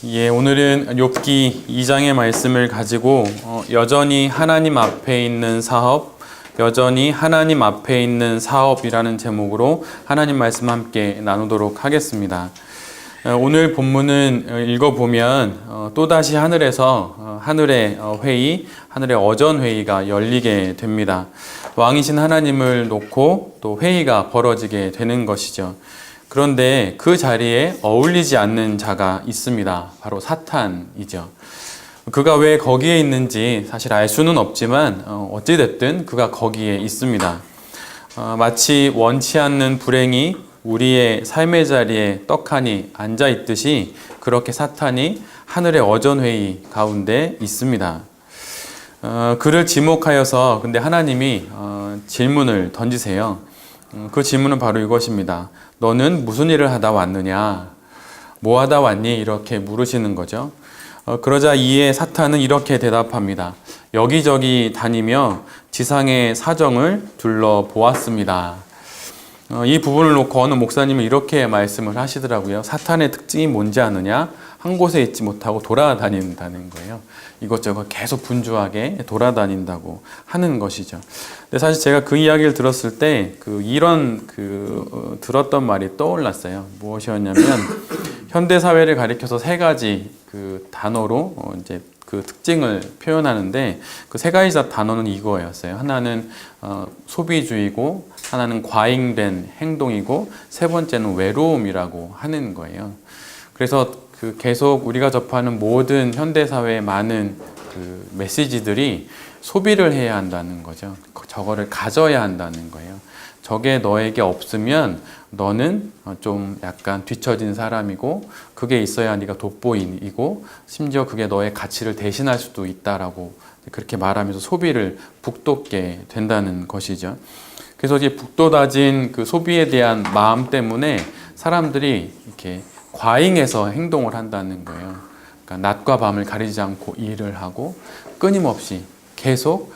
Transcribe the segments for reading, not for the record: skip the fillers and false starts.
예, 오늘은 욥기 2장의 말씀을 가지고 여전히 하나님 앞에 있는 사업, 여전히 하나님 앞에 있는 사업이라는 제목으로 하나님 말씀 함께 나누도록 하겠습니다. 오늘 본문은 읽어보면 또다시 하늘에서 하늘의 회의, 하늘의 어전 회의가 열리게 됩니다. 왕이신 하나님을 놓고 또 회의가 벌어지게 되는 것이죠. 그런데 그 자리에 어울리지 않는 자가 있습니다. 바로 사탄이죠. 그가 왜 거기에 있는지 사실 알 수는 없지만 어찌됐든 그가 거기에 있습니다. 마치 원치 않는 불행이 우리의 삶의 자리에 떡하니 앉아 있듯이 그렇게 사탄이 하늘의 어전회의 가운데 있습니다. 그를 지목하여서 근데 하나님이 질문을 던지세요. 그 질문은 바로 이것입니다. 너는 무슨 일을 하다 왔느냐? 뭐 하다 왔니? 이렇게 물으시는 거죠. 그러자 이에 사탄은 이렇게 대답합니다. 여기저기 다니며 지상의 사정을 둘러보았습니다. 이 부분을 놓고 어느 목사님은 이렇게 말씀을 하시더라고요. 사탄의 특징이 뭔지 아느냐? 한 곳에 있지 못하고 돌아다닌다는 거예요. 이것저것 계속 분주하게 돌아다닌다고 하는 것이죠. 근데 사실 제가 그 이야기를 들었을 때 들었던 말이 떠올랐어요. 무엇이었냐면 현대 사회를 가리켜서 세 가지 그 단어로 이제 그 특징을 표현하는데 그 세 가지 단어는 이거였어요. 하나는 소비주의고, 하나는 과잉된 행동이고, 세 번째는 외로움이라고 하는 거예요. 그래서 계속 우리가 접하는 모든 현대 사회의 많은 그 메시지들이 소비를 해야 한다는 거죠. 저거를 가져야 한다는 거예요. 저게 너에게 없으면 너는 좀 약간 뒤처진 사람이고, 그게 있어야 네가 돋보이고, 심지어 그게 너의 가치를 대신할 수도 있다라고 그렇게 말하면서 소비를 북돋게 된다는 것이죠. 그래서 이제 북돋아진 그 소비에 대한 마음 때문에 사람들이 이렇게 과잉해서 행동을 한다는 거예요. 그러니까 낮과 밤을 가리지 않고 일을 하고 끊임없이 계속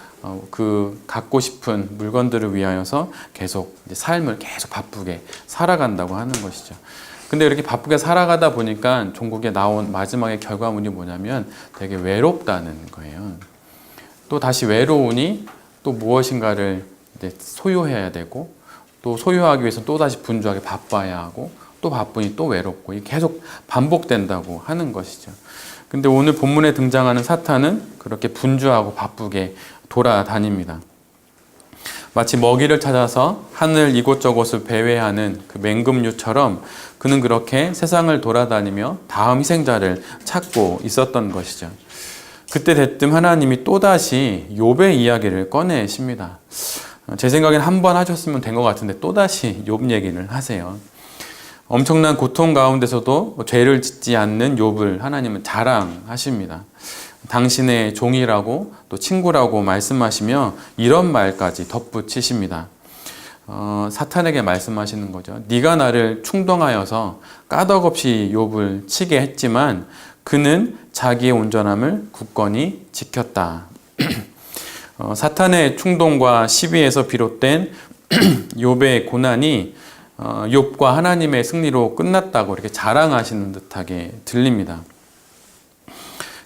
그 갖고 싶은 물건들을 위하여서 계속 이제 삶을 계속 바쁘게 살아간다고 하는 것이죠. 근데 이렇게 바쁘게 살아가다 보니까 종국에 나온 마지막의 결과물이 뭐냐면 되게 외롭다는 거예요. 또 다시 외로우니 또 무엇인가를 이제 소유해야 되고, 또 소유하기 위해서 또 다시 분주하게 바빠야 하고, 또 바쁘니 또 외롭고, 이게 계속 반복된다고 하는 것이죠. 근데 오늘 본문에 등장하는 사탄은 그렇게 분주하고 바쁘게 돌아다닙니다. 마치 먹이를 찾아서 하늘 이곳저곳을 배회하는 그 맹금류처럼 그는 그렇게 세상을 돌아다니며 다음 희생자를 찾고 있었던 것이죠. 그때 대뜸 하나님이 또다시 욥의 이야기를 꺼내십니다. 제 생각엔 한 번 하셨으면 된 것 같은데 또다시 욥 얘기를 하세요. 엄청난 고통 가운데서도 죄를 짓지 않는 욥을 하나님은 자랑하십니다. 당신의 종이라고 또 친구라고 말씀하시며 이런 말까지 덧붙이십니다. 사탄에게 말씀하시는 거죠. 네가 나를 충동하여서 까덕없이 욥을 치게 했지만 그는 자기의 온전함을 굳건히 지켰다. 사탄의 충동과 시비에서 비롯된 욥의 고난이 욥과 하나님의 승리로 끝났다고 이렇게 자랑하시는 듯하게 들립니다.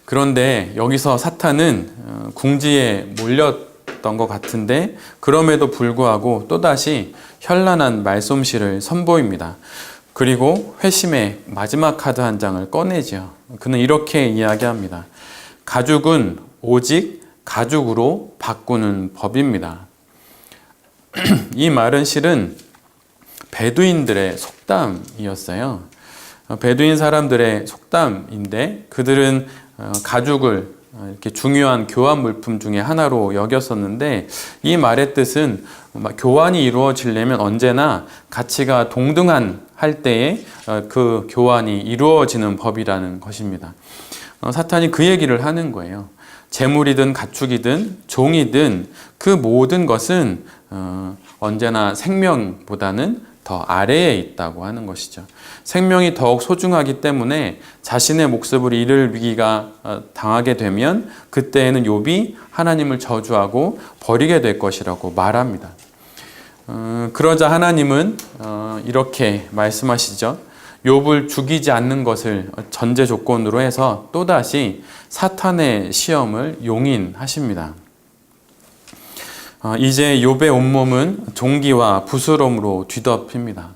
그런데 여기서 사탄은 궁지에 몰렸던 것 같은데 그럼에도 불구하고 또다시 현란한 말솜씨를 선보입니다. 그리고 회심의 마지막 카드 한 장을 꺼내죠. 그는 이렇게 이야기합니다. 가죽은 오직 가죽으로 바꾸는 법입니다. 이 말은 실은 베두인들의 속담이었어요. 베두인 사람들의 속담인데 그들은 가죽을 이렇게 중요한 교환 물품 중에 하나로 여겼었는데 이 말의 뜻은 교환이 이루어지려면 언제나 가치가 동등한 할 때에 그 교환이 이루어지는 법이라는 것입니다. 사탄이 그 얘기를 하는 거예요. 재물이든 가축이든 종이든 그 모든 것은 언제나 생명보다는 더 아래에 있다고 하는 것이죠. 생명이 더욱 소중하기 때문에 자신의 목숨을 잃을 위기가 당하게 되면 그때에는 욥이 하나님을 저주하고 버리게 될 것이라고 말합니다. 그러자 하나님은 이렇게 말씀하시죠. 욥을 죽이지 않는 것을 전제 조건으로 해서 또다시 사탄의 시험을 용인하십니다. 이제 욥의 온몸은 종기와 부스럼으로 뒤덮입니다.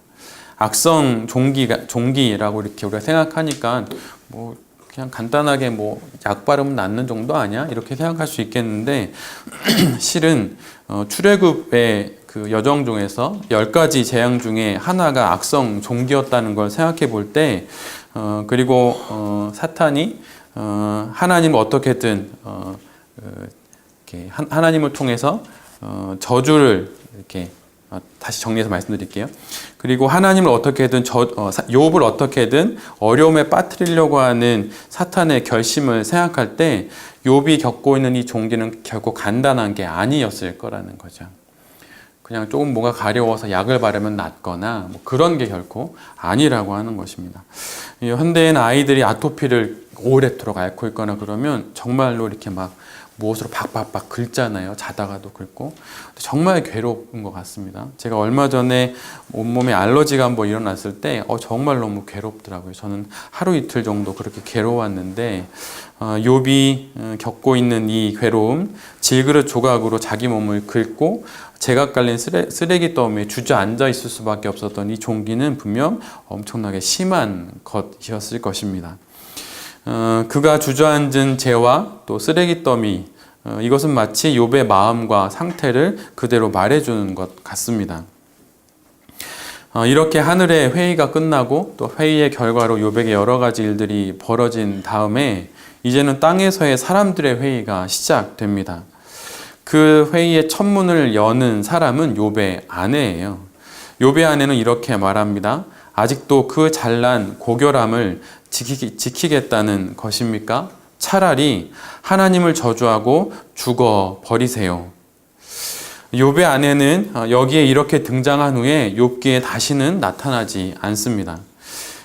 악성 종기라고 이렇게 우리가 생각하니까 뭐 그냥 간단하게 뭐 약 바르면 낫는 정도 아니야? 이렇게 생각할 수 있겠는데 실은 출애굽의 그 여정 중에서 10가지 재앙 중에 하나가 악성 종기였다는 걸 생각해 볼 때 그리고 사탄이 하나님을 어떻게든 이렇게 하나님을 통해서 저주를 이렇게 다시 정리해서 말씀드릴게요. 그리고 하나님을 어떻게든 욥을 어떻게든 어려움에 빠뜨리려고 하는 사탄의 결심을 생각할 때 욥이 겪고 있는 이 종기는 결코 간단한 게 아니었을 거라는 거죠. 그냥 조금 뭐가 가려워서 약을 바르면 낫거나 뭐 그런 게 결코 아니라고 하는 것입니다. 현대에는 아이들이 아토피를 오랫도록 앓고 있거나 그러면 정말로 이렇게 막 무엇으로 박박박 긁잖아요. 자다가도 긁고. 정말 괴로운 것 같습니다. 제가 얼마 전에 온몸에 알러지가 한번 일어났을 때 정말 너무 괴롭더라고요. 저는 하루 이틀 정도 그렇게 괴로웠는데 욥이 겪고 있는 이 괴로움, 질그릇 조각으로 자기 몸을 긁고 제각 깔린 쓰레기 더미에 주저앉아 있을 수밖에 없었던 이 종기는 분명 엄청나게 심한 것이었을 것입니다. 그가 주저앉은 재와 또 쓰레기 더미, 이것은 마치 욥의 마음과 상태를 그대로 말해주는 것 같습니다. 이렇게 하늘의 회의가 끝나고 또 회의의 결과로 욥에게 여러 가지 일들이 벌어진 다음에 이제는 땅에서의 사람들의 회의가 시작됩니다. 그 회의의 첫 문을 여는 사람은 욥의 아내예요. 욥의 아내는 이렇게 말합니다. 아직도 그 잘난 고결함을 지키겠다는 것입니까? 차라리 하나님을 저주하고 죽어 버리세요. 욥의 아내는 여기에 이렇게 등장한 후에 욥기에 다시는 나타나지 않습니다.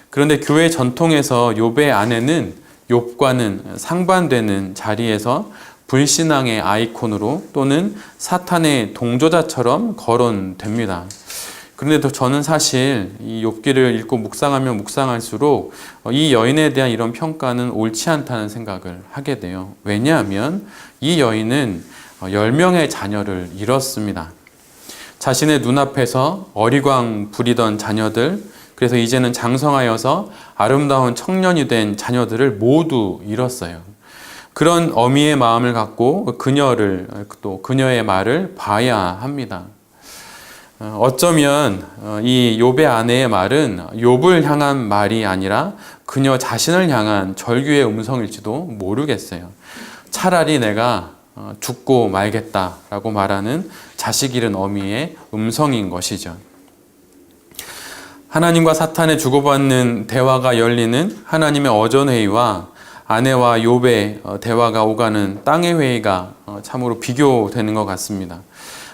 그런데 교회 전통에서 욥의 아내는 욥과는 상반되는 자리에서 불신앙의 아이콘으로 또는 사탄의 동조자처럼 거론됩니다. 그런데 저는 사실 이 욥기를 읽고 묵상하면 묵상할수록 이 여인에 대한 이런 평가는 옳지 않다는 생각을 하게 돼요. 왜냐하면 이 여인은 10명의 자녀를 잃었습니다. 자신의 눈앞에서 어리광 부리던 자녀들, 그래서 이제는 장성하여서 아름다운 청년이 된 자녀들을 모두 잃었어요. 그런 어미의 마음을 갖고 그녀를 또 그녀의 말을 봐야 합니다. 어쩌면 이 욥의 아내의 말은 욥을 향한 말이 아니라 그녀 자신을 향한 절규의 음성일지도 모르겠어요. 차라리 내가 죽고 말겠다라고 말하는 자식 잃은 어미의 음성인 것이죠. 하나님과 사탄의 주고받는 대화가 열리는 하나님의 어전회의와 아내와 욥의 대화가 오가는 땅의 회의가 참으로 비교되는 것 같습니다.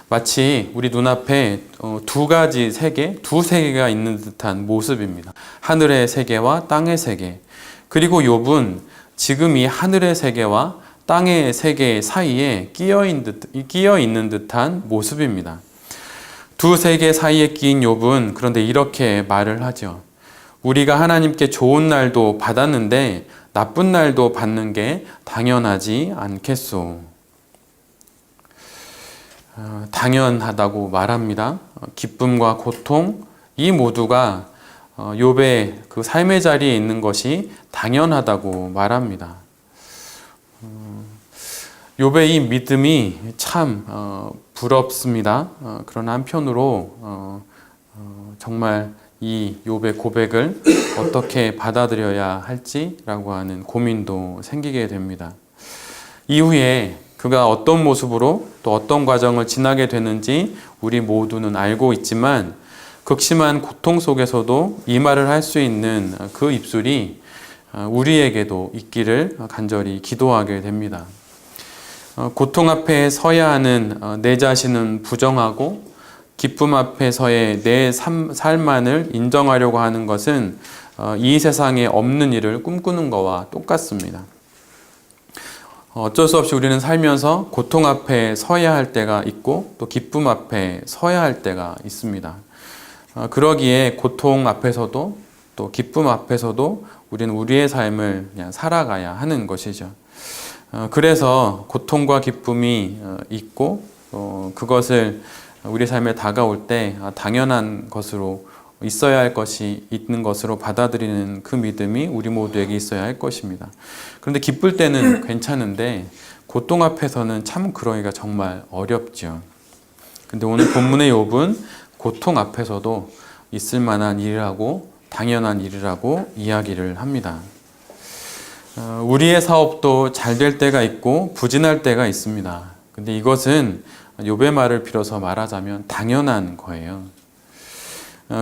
마치 우리 눈앞에 두 세계가 있는 듯한 모습입니다. 하늘의 세계와 땅의 세계. 그리고 욥은 지금 이 하늘의 세계와 땅의 세계 사이에 끼어 있는 듯한 모습입니다. 두 세계 사이에 끼인 욥은 그런데 이렇게 말을 하죠. 우리가 하나님께 좋은 날도 받았는데 나쁜 날도 받는 게 당연하지 않겠소. 당연하다고 말합니다. 기쁨과 고통, 이 모두가 욥의 그 삶의 자리에 있는 것이 당연하다고 말합니다. 욥의 이 믿음이 참 부럽습니다. 그러나 한편으로 정말 이 욥의 고백을 어떻게 받아들여야 할지라고 하는 고민도 생기게 됩니다. 이후에 그가 어떤 모습으로 또 어떤 과정을 지나게 되는지 우리 모두는 알고 있지만 극심한 고통 속에서도 이 말을 할 수 있는 그 입술이 우리에게도 있기를 간절히 기도하게 됩니다. 고통 앞에 서야 하는 내 자신은 부정하고 기쁨 앞에서의 내 삶만을 인정하려고 하는 것은 이 세상에 없는 일을 꿈꾸는 것과 똑같습니다. 어쩔 수 없이 우리는 살면서 고통 앞에 서야 할 때가 있고 또 기쁨 앞에 서야 할 때가 있습니다. 그러기에 고통 앞에서도 또 기쁨 앞에서도 우리는 우리의 삶을 그냥 살아가야 하는 것이죠. 그래서 고통과 기쁨이 있고 그것을 우리 삶에 다가올 때 당연한 것으로 있어야 할 것이 있는 것으로 받아들이는 그 믿음이 우리 모두에게 있어야 할 것입니다. 그런데 기쁠 때는 괜찮은데 고통 앞에서는 참 그러기가 정말 어렵죠. 근데 오늘 본문의 욥은 고통 앞에서도 있을 만한 일이라고 당연한 일이라고 이야기를 합니다. 우리의 사업도 잘 될 때가 있고 부진할 때가 있습니다. 근데 이것은 욥의 말을 빌어서 말하자면 당연한 거예요.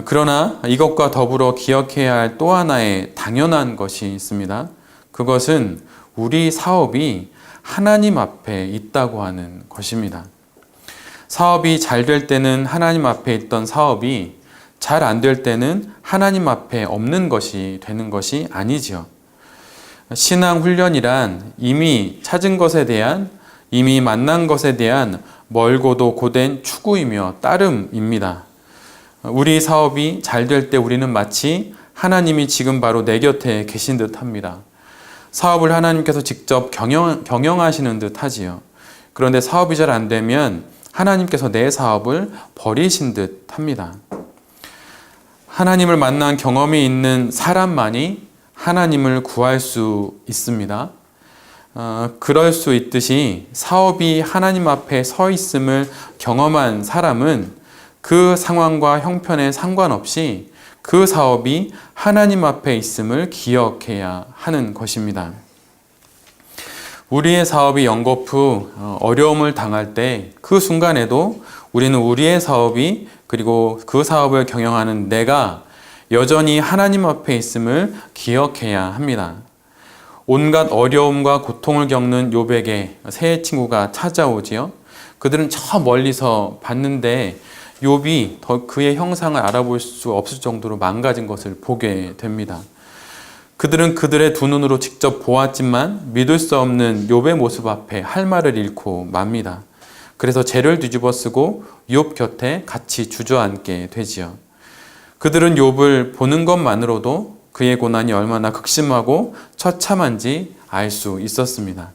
그러나 이것과 더불어 기억해야 할 또 하나의 당연한 것이 있습니다. 그것은 우리 사업이 하나님 앞에 있다고 하는 것입니다. 사업이 잘 될 때는 하나님 앞에 있던 사업이 잘 안 될 때는 하나님 앞에 없는 것이 되는 것이 아니지요. 신앙 훈련이란 이미 찾은 것에 대한, 이미 만난 것에 대한 멀고도 고된 추구이며 따름입니다. 우리 사업이 잘 될 때 우리는 마치 하나님이 지금 바로 내 곁에 계신 듯 합니다. 사업을 하나님께서 직접 경영하시는 듯 하지요. 그런데 사업이 잘 안 되면 하나님께서 내 사업을 버리신 듯 합니다. 하나님을 만난 경험이 있는 사람만이 하나님을 구할 수 있습니다. 그럴 수 있듯이 사업이 하나님 앞에 서 있음을 경험한 사람은 그 상황과 형편에 상관없이 그 사업이 하나님 앞에 있음을 기억해야 하는 것입니다. 우리의 사업이 연거푸 어려움을 당할 때 그 순간에도 우리는 우리의 사업이 그리고 그 사업을 경영하는 내가 여전히 하나님 앞에 있음을 기억해야 합니다. 온갖 어려움과 고통을 겪는 욥에게 세 친구가 찾아오지요. 그들은 저 멀리서 봤는데 욥이 더 그의 형상을 알아볼 수 없을 정도로 망가진 것을 보게 됩니다. 그들은 그들의 두 눈으로 직접 보았지만 믿을 수 없는 욥의 모습 앞에 할 말을 잃고 맙니다. 그래서 죄를 뒤집어 쓰고 욥 곁에 같이 주저앉게 되지요. 그들은 욥을 보는 것만으로도 그의 고난이 얼마나 극심하고 처참한지 알 수 있었습니다.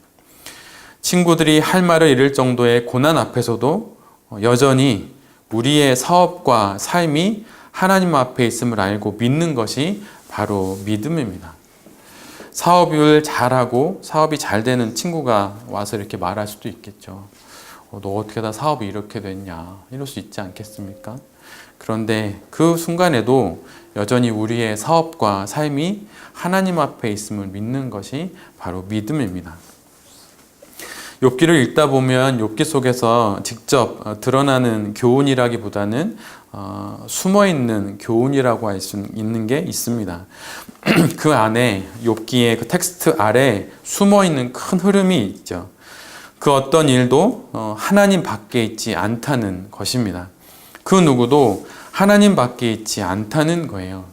친구들이 할 말을 잃을 정도의 고난 앞에서도 여전히 우리의 사업과 삶이 하나님 앞에 있음을 알고 믿는 것이 바로 믿음입니다. 사업을 잘하고 사업이 잘 되는 친구가 와서 이렇게 말할 수도 있겠죠. 너 어떻게 다 사업이 이렇게 됐냐 이럴 수 있지 않겠습니까? 그런데 그 순간에도 여전히 우리의 사업과 삶이 하나님 앞에 있음을 믿는 것이 바로 믿음입니다. 욥기를 읽다 보면 욥기 속에서 직접 드러나는 교훈이라기보다는 숨어있는 교훈이라고 할 수 있는 게 있습니다. 그 안에 욥기의 그 텍스트 아래 숨어있는 큰 흐름이 있죠. 그 어떤 일도 하나님 밖에 있지 않다는 것입니다. 그 누구도 하나님 밖에 있지 않다는 거예요.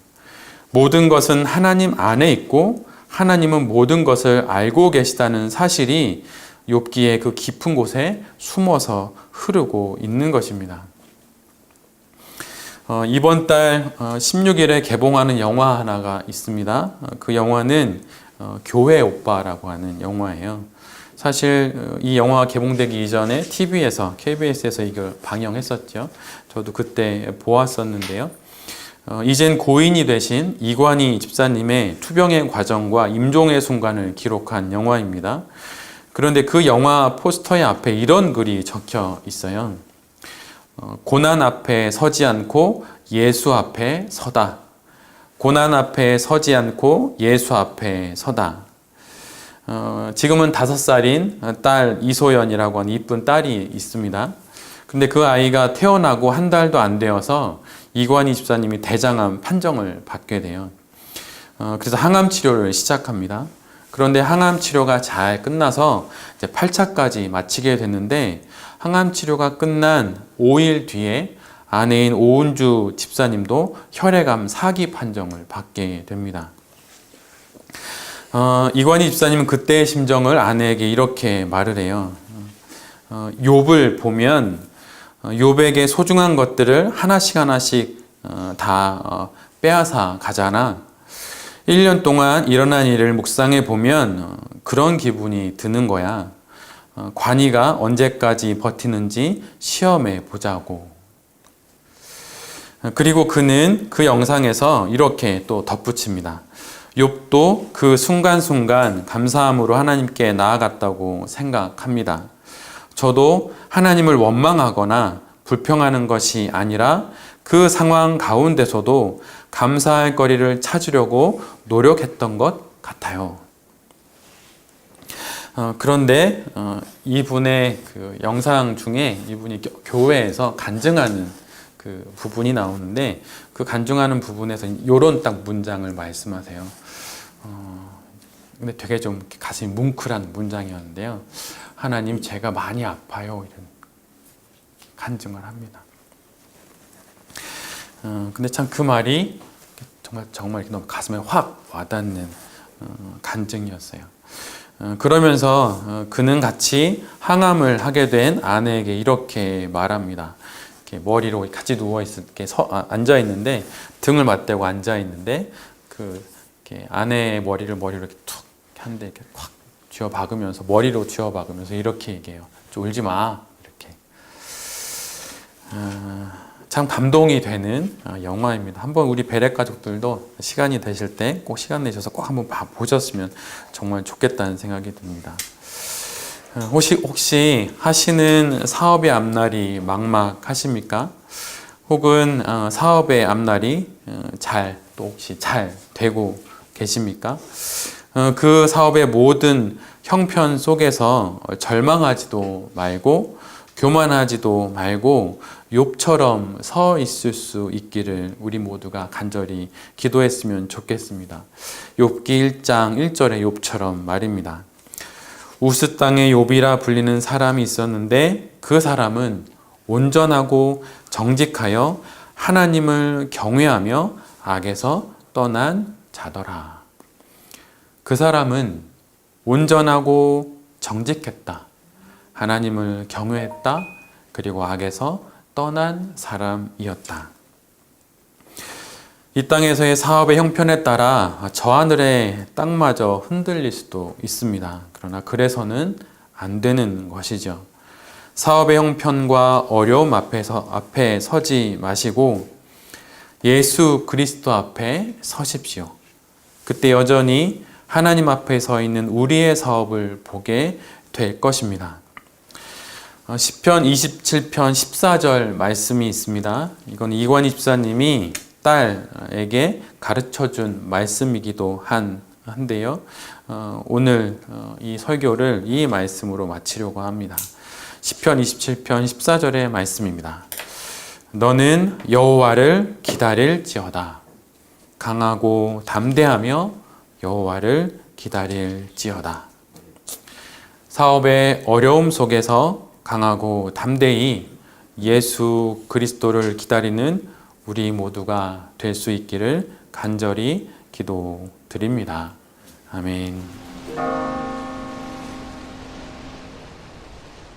모든 것은 하나님 안에 있고 하나님은 모든 것을 알고 계시다는 사실이 욥기의 그 깊은 곳에 숨어서 흐르고 있는 것입니다. 이번 달 16일에 개봉하는 영화 하나가 있습니다. 그 영화는 교회 오빠라고 하는 영화예요. 사실 이 영화가 개봉되기 이전에 TV에서, KBS에서 이걸 방영했었죠. 저도 그때 보았었는데요. 이젠 고인이 되신 이관희 집사님의 투병의 과정과 임종의 순간을 기록한 영화입니다. 그런데 그 영화 포스터의 앞에 이런 글이 적혀 있어요. 고난 앞에 서지 않고 예수 앞에 서다. 고난 앞에 서지 않고 예수 앞에 서다. 지금은 5살인 딸 이소연이라고 하는 이쁜 딸이 있습니다. 근데 그 아이가 태어나고 한 달도 안 되어서 이관희 집사님이 대장암 판정을 받게 돼요. 그래서 항암 치료를 시작합니다. 그런데 항암 치료가 잘 끝나서 이제 8차까지 마치게 됐는데 항암 치료가 끝난 5일 뒤에 아내인 오은주 집사님도 혈액암 4기 판정을 받게 됩니다. 이관희 집사님은 그때의 심정을 아내에게 이렇게 말을 해요. 욥을 보면 욥에게 소중한 것들을 하나씩 다 빼앗아 가잖아. 1년 동안 일어난 일을 묵상해 보면 그런 기분이 드는 거야. 관이가 언제까지 버티는지 시험해 보자고. 그리고 그는 그 영상에서 이렇게 또 덧붙입니다. 욥도 그 순간순간 감사함으로 하나님께 나아갔다고 생각합니다. 저도 하나님을 원망하거나 불평하는 것이 아니라 그 상황 가운데서도 감사할 거리를 찾으려고 노력했던 것 같아요. 그런데 이분의 그 영상 중에 이분이 교회에서 간증하는 그 부분이 나오는데, 그 간증하는 부분에서 이런 딱 문장을 말씀하세요. 근데 되게 좀 가슴이 뭉클한 문장이었는데요. 하나님, 제가 많이 아파요. 이런 간증을 합니다. 근데 참 그 말이 정말 너무 가슴에 확 와닿는 간증이었어요. 그러면서 그는 같이 항암을 하게 된 아내에게 이렇게 말합니다. 이렇게 머리로 같이 누워 이렇게 앉아 있는데, 등을 맞대고 앉아 있는데, 이렇게 아내의 머리로 이렇게 툭 한데 이렇게 콱 쥐어 박으면서, 머리로 쥐어 박으면서 이렇게 얘기해요. 좀 울지 마. 이렇게. 참 감동이 되는 영화입니다. 한번 우리 베레 가족들도 시간이 되실 때 꼭 시간 내셔서 꼭 한번 보셨으면 정말 좋겠다는 생각이 듭니다. 혹시 하시는 사업의 앞날이 막막하십니까? 혹은 사업의 앞날이 또 혹시 잘 되고 계십니까? 그 사업의 모든 형편 속에서 절망하지도 말고 교만하지도 말고 욥처럼 서 있을 수 있기를 우리 모두가 간절히 기도했으면 좋겠습니다. 욥기 1장 1절의 욥처럼 말입니다. 우스 땅의 욥이라 불리는 사람이 있었는데 그 사람은 온전하고 정직하여 하나님을 경외하며 악에서 떠난 자더라. 그 사람은 온전하고 정직했다. 하나님을 경외했다. 그리고 악에서 떠난 사람이었다. 이 땅에서의 사업의 형편에 따라 저 하늘의 땅마저 흔들릴 수도 있습니다. 그러나 그래서는 안 되는 것이죠. 사업의 형편과 어려움 앞에 서지 마시고 예수 그리스도 앞에 서십시오. 그때 여전히 하나님 앞에 서 있는 우리의 사업을 보게 될 것입니다. 시편 27편 14절 말씀이 있습니다. 이건 이관희 집사님이 딸에게 가르쳐준 말씀이기도 한데요. 오늘 이 설교를 이 말씀으로 마치려고 합니다. 시편 27편 14절의 말씀입니다. 너는 여호와를 기다릴지어다. 강하고 담대하며 여호와를 기다릴지어다. 사업의 어려움 속에서 강하고 담대히 예수 그리스도를 기다리는 우리 모두가 될 수 있기를 간절히 기도드립니다. 아멘.